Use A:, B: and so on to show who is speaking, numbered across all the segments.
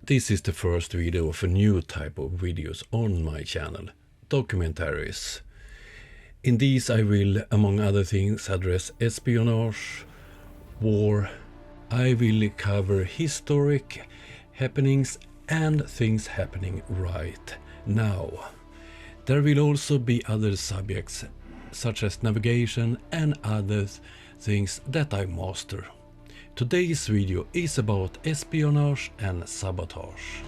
A: This is the first video of a new type of videos on my channel, documentaries. In these I will, among other things, address espionage, war. I will cover historic happenings and things happening right now. There will also be other subjects, such as navigation and other things that I master. Today's video is about espionage and sabotage.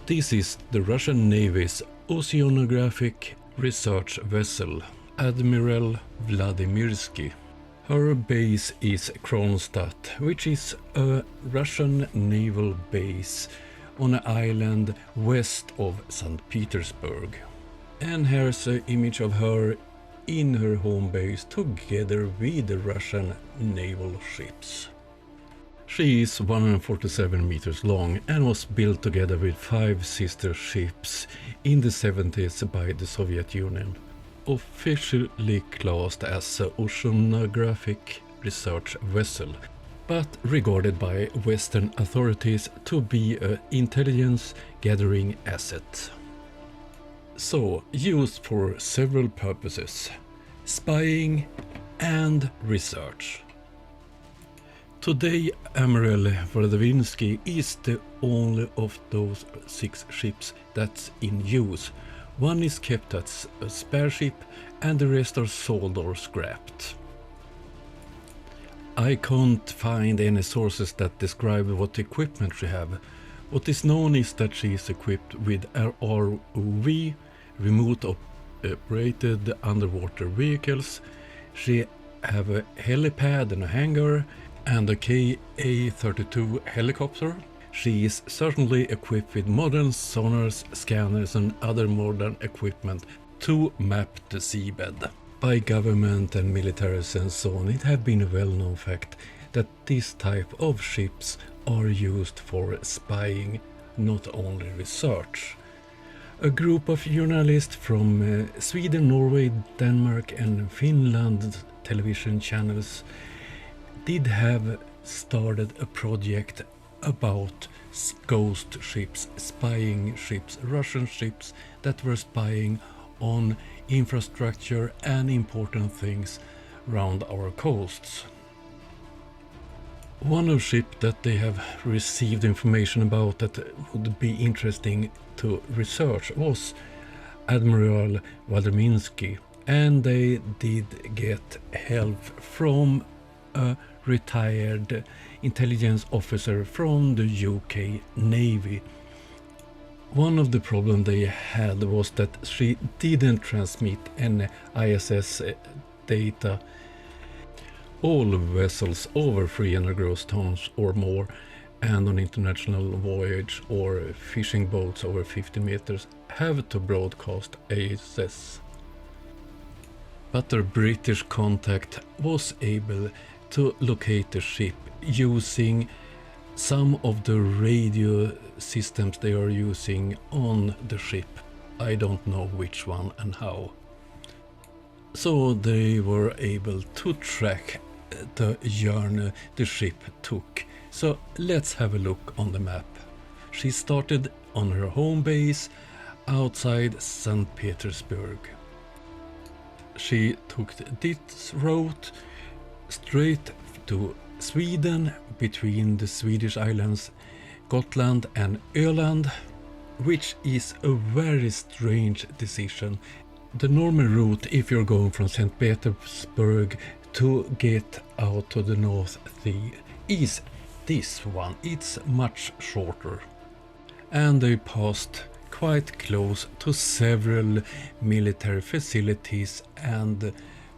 A: This is the Russian Navy's oceanographic research vessel, Admiral Vladimirovich. Her base is Kronstadt, which is a Russian naval base on an island west of St. Petersburg. And here's an image of her in her home base together with the Russian naval ships. She is 147 meters long and was built together with 5 sister ships in the 70s by the Soviet Union. Officially classed as an oceanographic research vessel, but regarded by Western authorities to be an intelligence gathering asset. So, used for several purposes: spying and research. Today, Admiral Vladimirovich is the only of those 6 ships that's in use. One is kept as a spare ship and the rest are sold or scrapped. I can't find any sources that describe what equipment she have. What is known is that she is equipped with ROV, remote operated underwater vehicles. She have a helipad and a hangar, and a Ka-32 helicopter. She is certainly equipped with modern sonars, scanners and other modern equipment to map the seabed. By government and militaries and so on, it have been a well-known fact that this type of ships are used for spying, not only research. A group of journalists from Sweden, Norway, Denmark and Finland television channels did have started a project about ghost ships, spying ships, Russian ships that were spying on infrastructure and important things around our coasts. One of the ships that they have received information about that would be interesting to research was Admiral Vladimirovich, and they did get help from a retired intelligence officer from the UK Navy. One of the problems they had was that she didn't transmit any ISS data. All vessels over 300 gross tons or more and on international voyage or fishing boats over 50 meters have to broadcast ISS. But their British contact was able to locate the ship using some of the radio systems they are using on the ship. I don't know which one and how. So they were able to track the journey the ship took. So let's have a look on the map. She started on her home base outside St. Petersburg. She took this route straight to Sweden between the Swedish islands Gotland and Öland, which is a very strange decision. The normal route, if you're going from St. Petersburg to get out to the North Sea, is this one. It's much shorter. And they passed quite close to several military facilities and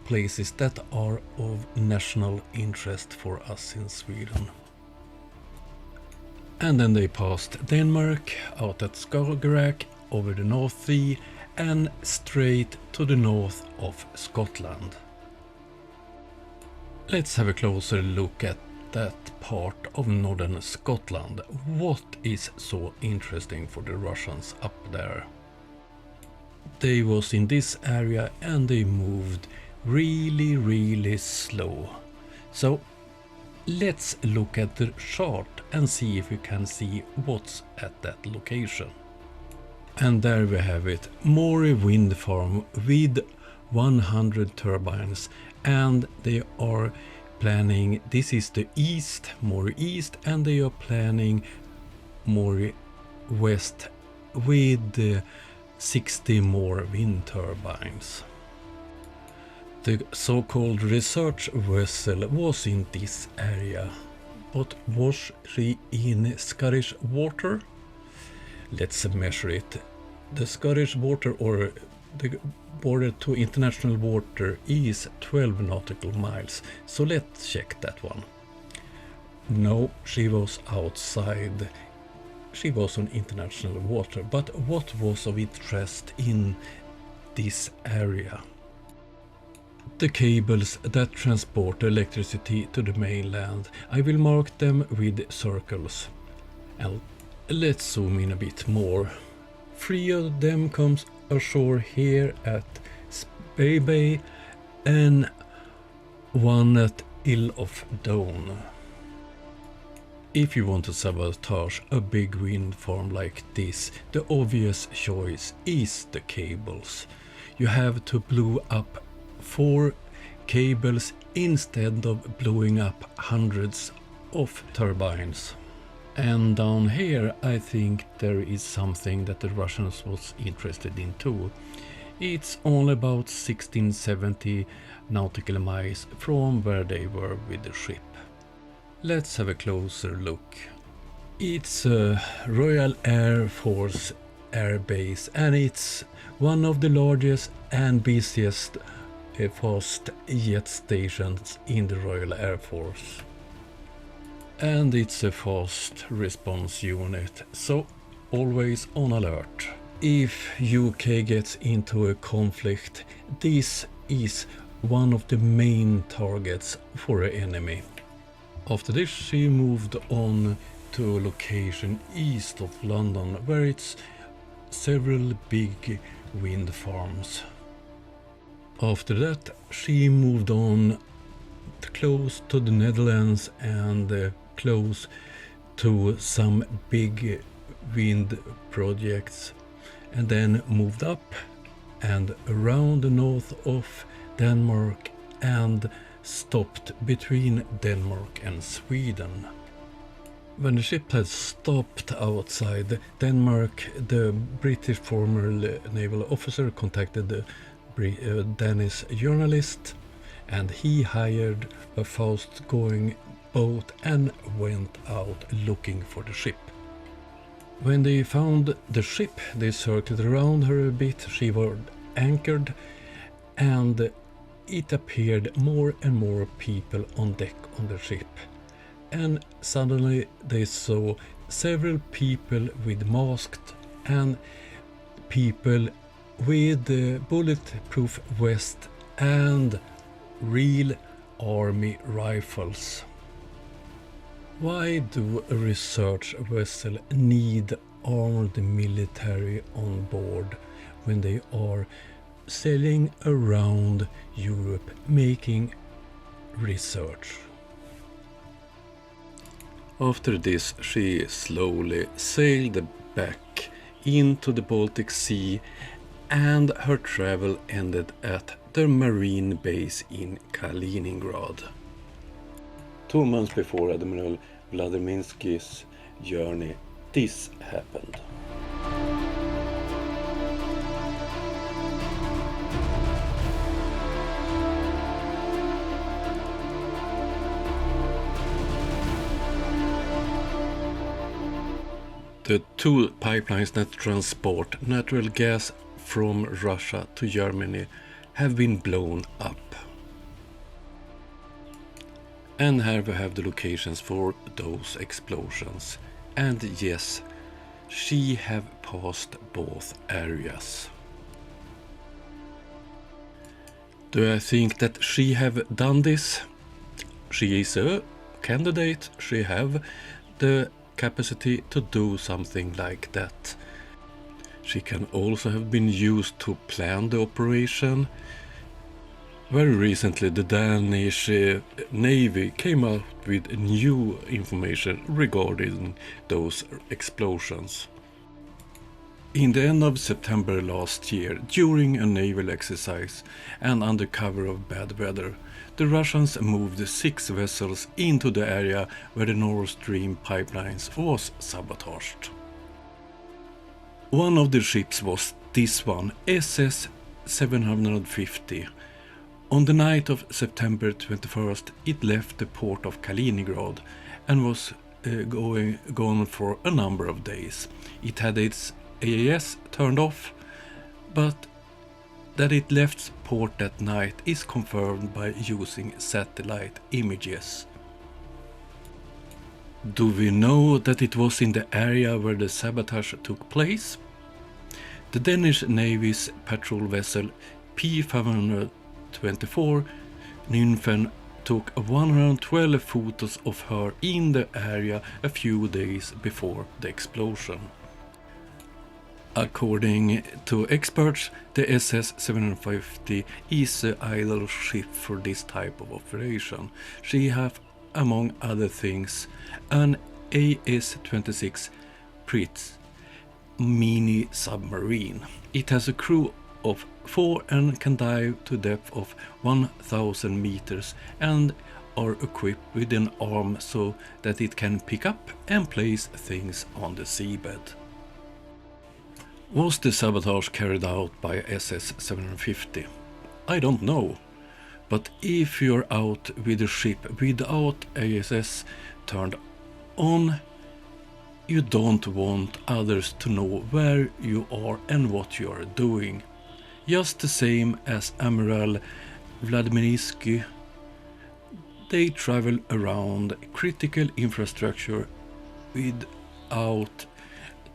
A: places that are of national interest for us in Sweden. And then they passed Denmark, out at Skagerrak, over the North Sea and straight to the north of Scotland. Let's have a closer look at that part of northern Scotland. What is so interesting for the Russians up there? They was in this area and they moved really slow. So let's look at the chart and see if we can see what's at that location. And there we have it, Moray wind farm with 100 turbines, and they are planning, this is the east, Moray east, and they are planning Moray west with 60 more wind turbines. The so-called research vessel was in this area, but was she in Scottish water? Let's measure it. The Scottish water, or the border to international water, is 12 nautical miles. So let's check that one. No, she was outside. She was on international water. But what was of interest in this area? The cables that transport electricity to the mainland. I will mark them with circles. And let's zoom in a bit more. 3 of them comes ashore here at Spey Bay and 1 at Isle of Down. If you want to sabotage a big wind farm like this, the obvious choice is the cables. You have to blow up 4 cables instead of blowing up hundreds of turbines. And down here I think there is something that the Russians was interested in too. It's only about 1670 nautical miles from where they were with the ship. Let's have a closer look. It's a Royal Air Force air base, and it's one of the largest and busiest fast jet stations in the Royal Air Force. And it's a fast response unit, so always on alert. If UK gets into a conflict, this is one of the main targets for an enemy. After this she moved on to a location east of London where it's several big wind farms. After that she moved on close to the Netherlands and close to some big wind projects, and then moved up and around the north of Denmark and stopped between Denmark and Sweden. When the ship had stopped outside Denmark, the British former naval officer contacted the Danish journalist, and he hired a fast-going boat and went out looking for the ship. When they found the ship, they circled around her a bit. She was anchored, and it appeared more and more people on deck on the ship. And suddenly they saw several people with masks and people with bulletproof vests and real army rifles. Why do a research vessel need armed military on board when they are sailing around Europe making research? After this, she slowly sailed back into the Baltic Sea, and her travel ended at the marine base in Kaliningrad. 2 months before Admiral Vladimirovич's journey, this happened. The 2 pipelines that transport natural gas from Russia to Germany have been blown up. And here we have the locations for those explosions. And yes, she have passed both areas. Do I think that she have done this? She is a candidate. She have the capacity to do something like that. She can also have been used to plan the operation. Very recently, the Danish Navy came out with new information regarding those explosions. In the end of September last year, during a naval exercise and under cover of bad weather, the Russians moved 6 vessels into the area where the Nord Stream pipelines was sabotaged. One of the ships was this one, SS 750. On the night of September 21st, it left the port of Kaliningrad and was gone for a number of days. It had its AIS turned off, but that it left port that night is confirmed by using satellite images. Do we know that it was in the area where the sabotage took place? The Danish Navy's patrol vessel P524 Nymphen took 112 photos of her in the area a few days before the explosion. According to experts, the SS-750 is the ideal ship for this type of operation. She has, among other things, an AS-26 Pritz mini submarine. It has a crew of 4 and can dive to a depth of 1,000 meters and are equipped with an arm so that it can pick up and place things on the seabed. Was the sabotage carried out by SS-750? I don't know, but if you're out with a ship without ASS turned on, you don't want others to know where you are and what you are doing. Just the same as Admiral Vladimirovich, they travel around critical infrastructure without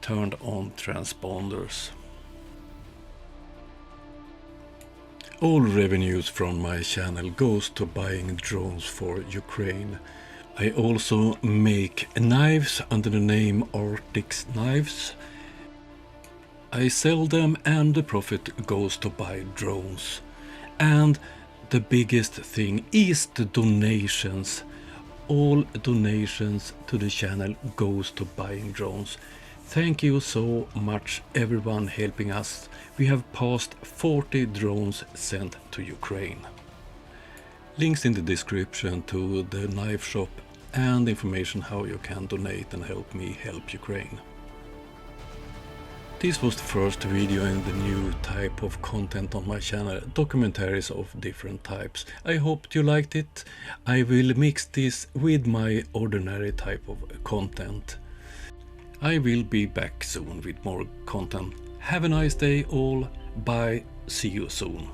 A: turned on transponders. All revenues from my channel goes to buying drones for Ukraine. I also make knives under the name Arctic Knives. I sell them and the profit goes to buy drones. And the biggest thing is the donations. All donations to the channel goes to buying drones. Thank you so much everyone helping us. We have passed 40 drones sent to Ukraine. Links in the description to the knife shop and information how you can donate and help me help Ukraine. This was the first video in the new type of content on my channel, documentaries of different types. I hope you liked it. I will mix this with my ordinary type of content. I will be back soon with more content. Have a nice day all. Bye. See you soon.